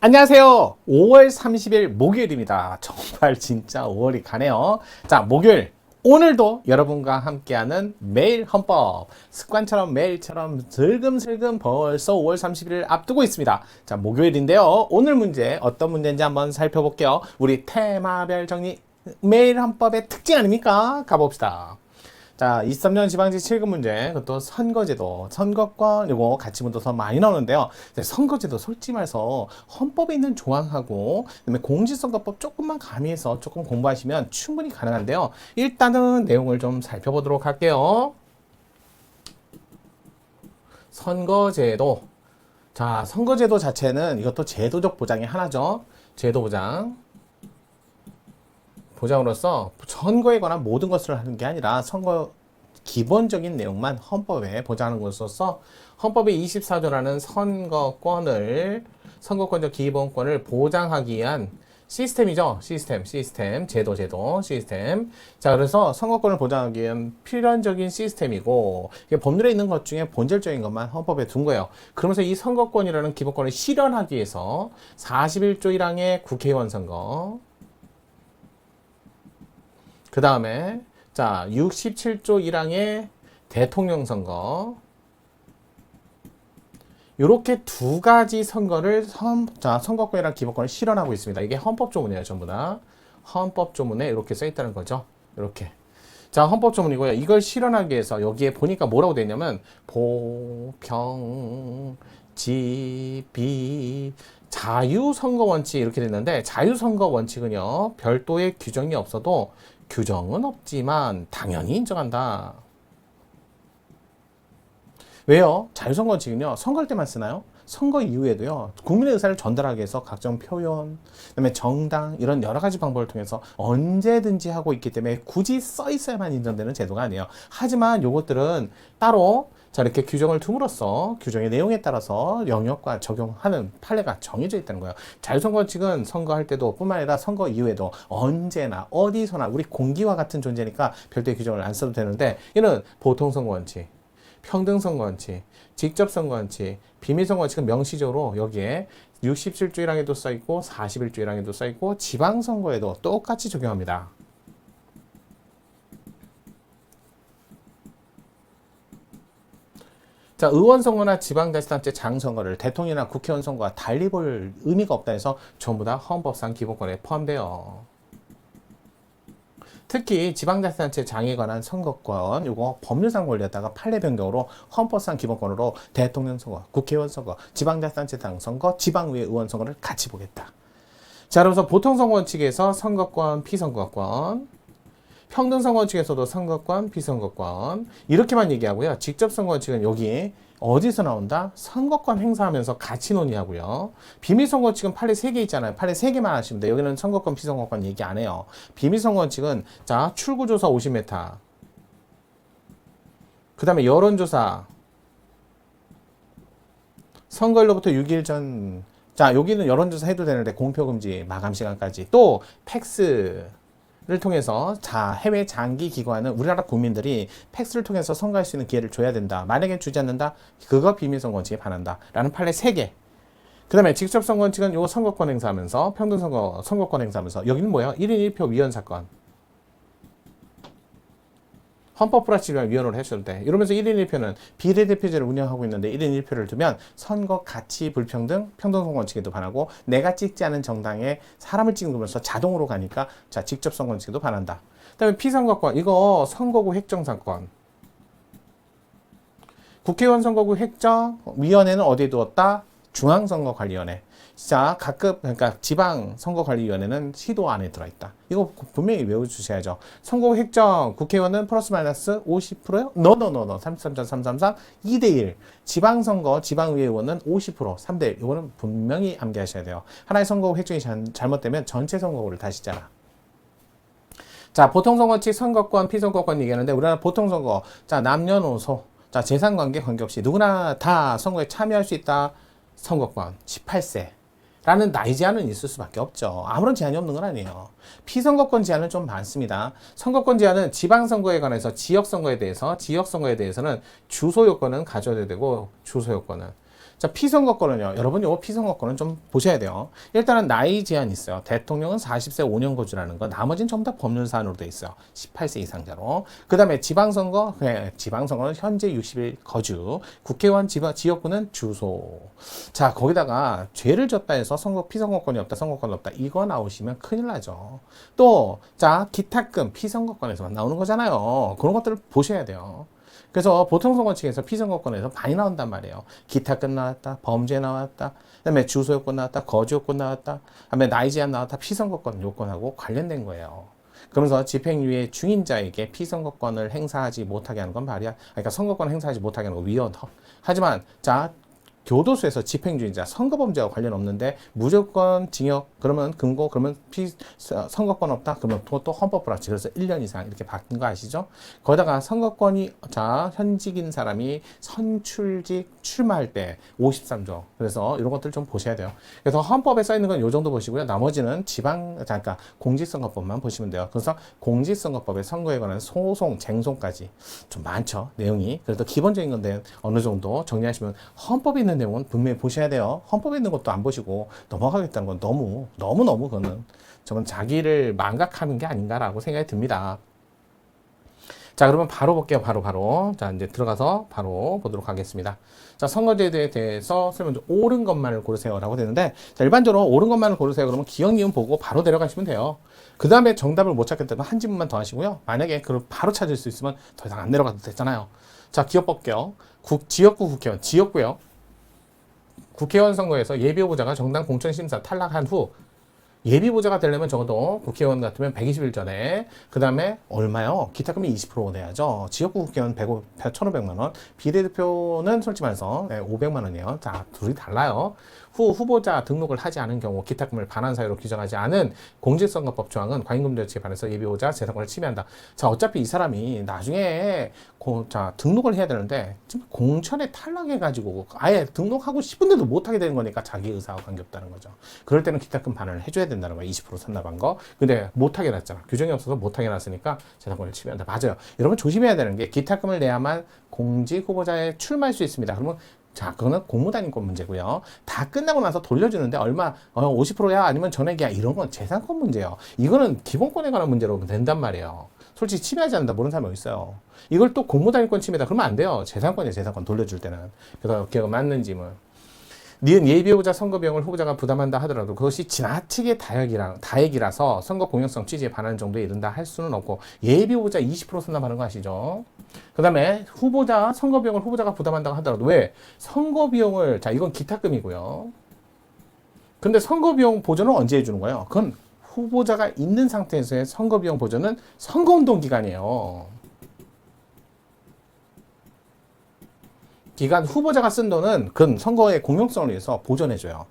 안녕하세요. 5월 30일 목요일입니다. 정말 진짜 5월이 가네요. 자, 목요일. 오늘도 여러분과 함께하는 매일 헌법. 습관처럼 매일처럼 슬금슬금 벌써 5월 30일을 앞두고 있습니다. 자, 목요일인데요. 오늘 문제 어떤 문제인지 한번 살펴볼게요. 우리 테마별 정리 매일 헌법의 특징 아닙니까? 가봅시다. 자, 23년 지방지 7급 문제, 그것도 선거제도, 선거권, 요거 같이 문도서 많이 나오는데요. 선거제도 솔직히 말해서 헌법에 있는 조항하고, 그다음에 공직선거법 조금만 가미해서 조금 공부하시면 충분히 가능한데요. 일단은 내용을 좀 살펴보도록 할게요. 선거제도. 자, 선거제도 자체는 이것도 제도적 보장의 하나죠. 제도 보장. 보장으로서 선거에 관한 모든 것을 하는 게 아니라 선거 기본적인 내용만 헌법에 보장하는 것으로서 헌법의 24조라는 선거권적 기본권을 보장하기 위한 시스템이죠. 시스템, 제도, 시스템. 자, 그래서 선거권을 보장하기 위한 필연적인 시스템이고, 법률에 있는 것 중에 본질적인 것만 헌법에 둔 거예요. 그러면서 이 선거권이라는 기본권을 실현하기 위해서 41조 1항의 국회의원 선거, 그 다음에 자 67조 1항의 대통령 선거, 이렇게 두 가지 선거를 선거권이랑 기본권을 실현하고 있습니다. 이게 헌법 조문이에요. 전부 다 헌법 조문에 이렇게 써 있다는 거죠. 이렇게. 자, 헌법 조문이고요. 이걸 실현하기 위해서 여기에 보니까 뭐라고 되어 있냐면 보평 지비 자유선거 원칙 이렇게 됐는데, 자유선거 원칙은요 별도의 규정이 없어도 규정은 없지만 당연히 인정한다. 왜요? 자유선거 원칙은요 선거할 때만 쓰나요? 선거 이후에도요 국민의 의사를 전달하기 위해서 각종 표현, 그다음에 정당 이런 여러 가지 방법을 통해서 언제든지 하고 있기 때문에 굳이 써 있어야만 인정되는 제도가 아니에요. 하지만 요것들은 따로 자 이렇게 규정을 둠으로써 규정의 내용에 따라서 영역과 적용하는 판례가 정해져 있다는 거예요. 자유선거 원칙은 선거할 때도 뿐만 아니라 선거 이후에도 언제나 어디서나 우리 공기와 같은 존재니까 별도의 규정을 안 써도 되는데, 이는 보통선거 원칙, 평등선거 원칙, 직접선거 원칙, 비밀선거 원칙은 명시적으로 여기에 67조 1항에도 써있고 41조 1항에도 써있고 지방선거에도 똑같이 적용합니다. 자, 의원 선거나 지방자치단체 장선거를 대통령이나 국회의원 선거와 달리 볼 의미가 없다 해서 전부 다 헌법상 기본권에 포함돼요. 특히 지방자치단체 장에 관한 선거권, 요거 법률상 권리였다가 판례 변경으로 헌법상 기본권으로 대통령 선거, 국회의원 선거, 지방자치단체 장 선거, 지방의회 의원 선거를 같이 보겠다. 자, 그래서 보통선거 원칙에서 선거권, 피선거권, 평등선거 원칙에서도 선거권, 피선거권 이렇게만 얘기하고요. 직접선거 원칙은 여기 어디서 나온다? 선거권 행사하면서 같이 논의하고요. 비밀선거 원칙은 판례 3개 있잖아요. 판례 3개만 하시면 돼요. 여기는 선거권, 피선거권 얘기 안 해요. 비밀선거 원칙은 자 출구조사 50m, 그 다음에 여론조사, 선거일로부터 6일 전, 자 여기는 여론조사 해도 되는데 공표금지, 마감시간까지, 또 팩스 를 통해서 자 해외 장기 기관은 우리나라 국민들이 팩스를 통해서 선거할 수 있는 기회를 줘야 된다. 만약에 주지 않는다, 그거 비밀선거 원칙에 반한다 라는 판례 3개. 그 다음에 직접선거 원칙은 요 선거권 행사하면서, 평등선거 선거권 행사하면서, 여기는 뭐예요? 1인 1표 위헌 사건, 헌법 불합치를 위헌으로 했을 때 이러면서 1인 1표는 비례대표제를 운영하고 있는데 1인 1표를 두면 선거 가치 불평등, 평등선거 원칙에도 반하고, 내가 찍지 않은 정당에 사람을 찍으면서 자동으로 가니까 자 직접 선거 원칙에도 반한다. 그다음에 피선거권, 이거 선거구 획정사건, 국회의원 선거구 획정위원회는 어디에 두었다? 중앙선거관리위원회. 자, 각급, 그러니까 지방선거관리위원회는 시도 안에 들어있다. 이거 분명히 외워주셔야죠. 선거구 획정, 국회의원은 플러스 마이너스 50%요? 노노노노. 33.333, 2대1. 지방선거, 지방의회 의원은 50%, 3대1. 이거는 분명히 암기하셔야 돼요. 하나의 선거구 획정이 잘못되면 전체 선거구를 다시잖아. 자, 보통선거칙 선거권, 피선거권 얘기하는데, 우리나라 보통선거, 자, 남녀노소, 자, 재산관계 관계없이 누구나 다 선거에 참여할 수 있다. 선거권 18세 라는 나이 제한은 있을 수밖에 없죠. 아무런 제한이 없는 건 아니에요. 피선거권 제한은 좀 많습니다. 선거권 제한은 지방선거에 관해서 지역선거에 대해서는 주소 요건은 가져야 되고, 주소 요건은 자, 피선거권은요. 여러분 요 피선거권은 좀 보셔야 돼요. 일단은 나이 제한이 있어요. 대통령은 40세 5년 거주라는 거. 나머지는 전부 다 법률 사안으로 돼 있어요. 18세 이상자로. 그다음에 지방선거, 지방선거는 현재 60일 거주. 국회의원 지역구는 주소. 자, 거기다가 죄를 졌다 해서 피선거권이 없다, 선거권이 없다. 이거 나오시면 큰일 나죠. 또, 자, 기탁금 피선거권에서만 나오는 거잖아요. 그런 것들을 보셔야 돼요. 그래서 보통 선거칙에서 피선거권에서 많이 나온단 말이에요. 기탁금 나왔다, 범죄 나왔다, 그다음에 주소 요건 나왔다, 거주 요건 나왔다, 그다음에 나이 제한 나왔다, 피선거권 요건하고 관련된 거예요. 그러면서 집행유예 중인자에게 피선거권을 행사하지 못하게 하는 건 말이야. 그러니까 선거권을 행사하지 못하게 하는 거 위헌. 하지만 자, 교도소에서 집행주의자 선거범죄와 관련 없는데 무조건 징역 그러면 금고 그러면 선거권 없다 그러면 그것도 헌법 불합치 그래서 1년 이상 이렇게 바뀐 거 아시죠? 거기다가 선거권이 자 현직인 사람이 선출직 출마할 때 53조 그래서 이런 것들 좀 보셔야 돼요. 그래서 헌법에 써 있는 건 요 정도 보시고요. 나머지는 그러니까 공직선거법만 보시면 돼요. 그래서 공직선거법의 선거에 관한 소송, 쟁송까지 좀 많죠 내용이. 그래도 기본적인 건데 어느 정도 정리하시면 헌법에 있는 내용은 분명히 보셔야 돼요. 헌법에 있는 것도 안 보시고 넘어가겠다는 건 너무 그거는 저건 자기를 망각하는 게 아닌가라고 생각이 듭니다. 자, 그러면 바로 볼게요. 바로. 자, 이제 들어가서 바로 보도록 하겠습니다. 자, 선거제도에 대해서 설명 좀 옳은 것만을 고르세요라고 되는데, 자, 일반적으로 옳은 것만을 고르세요. 그러면 기억, 니은 보고 바로 내려가시면 돼요. 그 다음에 정답을 못 찾겠다면 한 지문만 더 하시고요. 만약에 그걸 바로 찾을 수 있으면 더 이상 안 내려가도 되잖아요. 자, 기억 볼게요. 지역구 국회의원, 지역구요. 국회의원 선거에서 예비후보자가 정당 공천심사 탈락한 후 예비후보자가 되려면 적어도 국회의원 같으면 120일 전에 그 다음에 얼마요? 기탁금이 20% 내야죠. 지역구 국회의원 1,500만 원, 비례대표는 솔직히 말해서 500만 원이에요. 자, 둘이 달라요. 후보자 등록을 하지 않은 경우 기탁금을 반환 사유로 규정하지 않은 공직선거법 조항은 과잉금조치에 반해서 예비후보자 재산권을 침해한다. 자, 어차피 이 사람이 나중에 등록을 해야 되는데 지금 공천에 탈락해가지고 아예 등록하고 싶은데도 못하게 되는 거니까 자기 의사와 관계없다는 거죠. 그럴 때는 기탁금 반환을 해줘야 된다는 거예요. 20% 선납한 거. 근데 못하게 놨잖아. 규정이 없어서 못하게 놨으니까 재산권을 침해한다. 맞아요. 여러분 조심해야 되는 게 기탁금을 내야만 공직 후보자에 출마할 수 있습니다. 그러면 자, 그거는 공무단인권 문제고요. 다 끝나고 나서 돌려주는데 얼마 50%야 아니면 전액이야 이런 건 재산권 문제예요. 이거는 기본권에 관한 문제로 된단 말이에요. 솔직히 침해하지 않는다 모르는 사람이 있어요. 이걸 또 공무단인권 침해다 그러면 안 돼요. 재산권이에요. 재산권 돌려줄 때는. 그래서 기억은 맞는지 뭐. 니은 예비후보자 선거 비용을 후보자가 부담한다 하더라도 그것이 지나치게 다액이라서 선거 공영성 취지에 반하는 정도에 이른다 할 수는 없고 예비후보자 20% 선납하는 거 아시죠? 그 다음에 선거 비용을 후보자가 부담한다고 하더라도 왜? 선거 비용을 자 이건 기탁금이고요. 근데 선거 비용 보전은 언제 해주는 거예요? 그건 후보자가 있는 상태에서의 선거 비용 보전은 선거운동 기간이에요. 기간 후보자가 쓴 돈은 그건 선거의 공정성을 위해서 보전해줘요.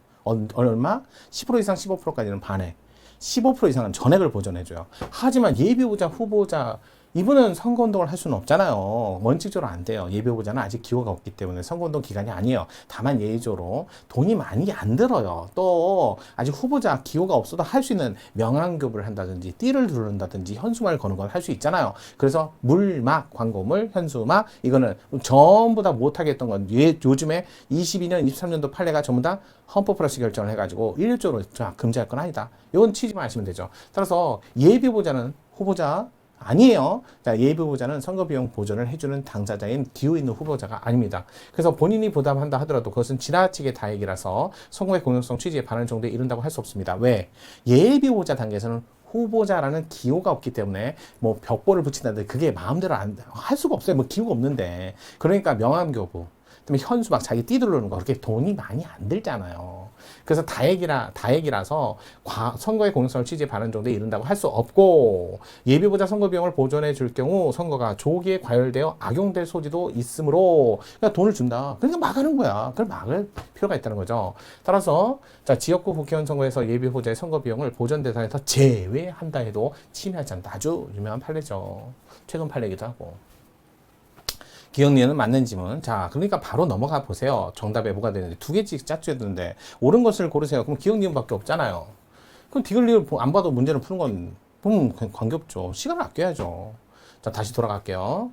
얼마? 10% 이상 15%까지는 반액. 15% 이상은 전액을 보전해줘요. 하지만 예비후보자, 후보자 이분은 선거운동을 할 수는 없잖아요. 원칙적으로 안 돼요. 예비후보자는 아직 기호가 없기 때문에 선거운동 기간이 아니에요. 다만 예외적으로 돈이 많이 안 들어요. 또 아직 후보자 기호가 없어도 할 수 있는 명함교부를 한다든지 띠를 두른다든지 현수막을 거는 건 할 수 있잖아요. 그래서 물막, 광고물, 현수막 이거는 전부 다 못하게 했던 건 요즘에 22년, 23년도 판례가 전부 다 헌법 플러스 결정을 해가지고 일률적으로 금지할 건 아니다. 이건 취지만 하시면 되죠. 따라서 예비후보자는 후보자 아니에요. 자, 예비후보자는 선거비용 보전을 해주는 당사자인 기호 있는 후보자가 아닙니다. 그래서 본인이 부담한다 하더라도 그것은 지나치게 다액이라서 선거의 공정성 취지에 반하는 정도에 이른다고 할 수 없습니다. 왜? 예비후보자 단계에서는 후보자라는 기호가 없기 때문에 뭐 벽보를 붙인다든지 그게 마음대로 할 수가 없어요. 뭐 기호가 없는데. 그러니까 명함교부, 그다음에 현수막 자기 띠두르는 거 그렇게 돈이 많이 안 들잖아요. 그래서 다액이라서 선거의 공정성을 취지에 반하는 정도에 이른다고 할 수 없고 예비후보자 선거 비용을 보전해 줄 경우 선거가 조기에 과열되어 악용될 소지도 있으므로 그러니까 돈을 준다. 그러니까 막하는 거야. 그걸 막을 필요가 있다는 거죠. 따라서 자 지역구 국회의원 선거에서 예비후보자의 선거 비용을 보전 대상에서 제외한다 해도 침해하지 않다. 아주 유명한 판례죠. 최근 판례이기도 하고. 기억니은 맞는 지문. 자, 그러니까 바로 넘어가 보세요. 정답에 뭐가 되는데 두 개씩 짜줘야 되는데 옳은 것을 고르세요. 그럼 기억니은밖에 없잖아요. 그럼 디귿리을 안 봐도 문제를 푸는 건 보면 관계없죠. 시간을 아껴야죠. 자, 다시 돌아갈게요.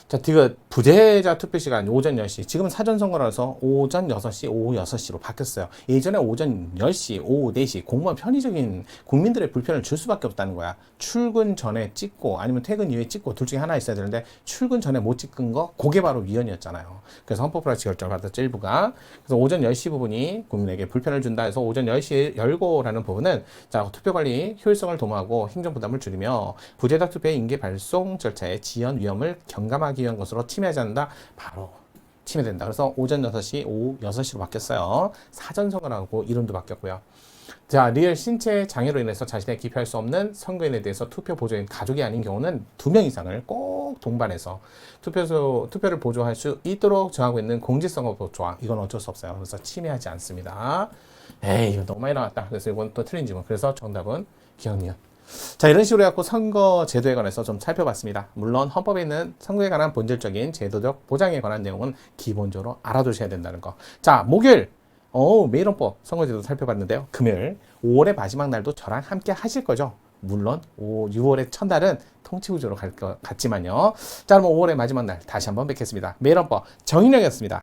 자, 그 부재자 투표 시간 오전 10시. 지금은 사전선거라서 오전 6시, 오후 6시로 바뀌었어요. 예전에 오전 10시, 오후 4시 공무원 편의적인 국민들의 불편을 줄 수밖에 없다는 거야. 출근 전에 찍고 아니면 퇴근 이후에 찍고 둘 중에 하나 있어야 되는데 출근 전에 못 찍은 거 그게 바로 위헌이었잖아요. 그래서 헌법프라치 결정을 받았죠, 일부가. 그래서 오전 10시 부분이 국민에게 불편을 준다 해서 오전 10시에 열고라는 부분은 자, 투표관리 효율성을 도모하고 행정부담을 줄이며 부재자 투표의 인계 발송 절차의 지연 위험을 경감하기 위한 것으로 침해하지 않는다. 바로 침해된다. 그래서 오전 6시, 오후 6시로 바뀌었어요. 사전선거라고 이름도 바뀌었고요. 자, 리얼 신체 장애로 인해서 자신의 기표할 수 없는 선거인에 대해서 투표 보조인 가족이 아닌 경우는 2명 이상을 꼭 동반해서 투표를 보조할 수 있도록 정하고 있는 공직선거법 조항. 이건 어쩔 수 없어요. 그래서 침해하지 않습니다. 에이, 이거 너무 많이 나왔다. 그래서 이건 또 틀린 질문. 그래서 정답은 기억니은. 자, 이런 식으로 해갖고 선거 제도에 관해서 좀 살펴봤습니다. 물론 헌법에 있는 선거에 관한 본질적인 제도적 보장에 관한 내용은 기본적으로 알아두셔야 된다는 거. 자, 목요일 매일헌법 선거제도 살펴봤는데요. 금요일 5월의 마지막 날도 저랑 함께 하실 거죠. 물론 6월의 첫날은 통치구조로 갈 것 같지만요. 자, 그럼 5월의 마지막 날 다시 한번 뵙겠습니다. 매일헌법 정인영이었습니다.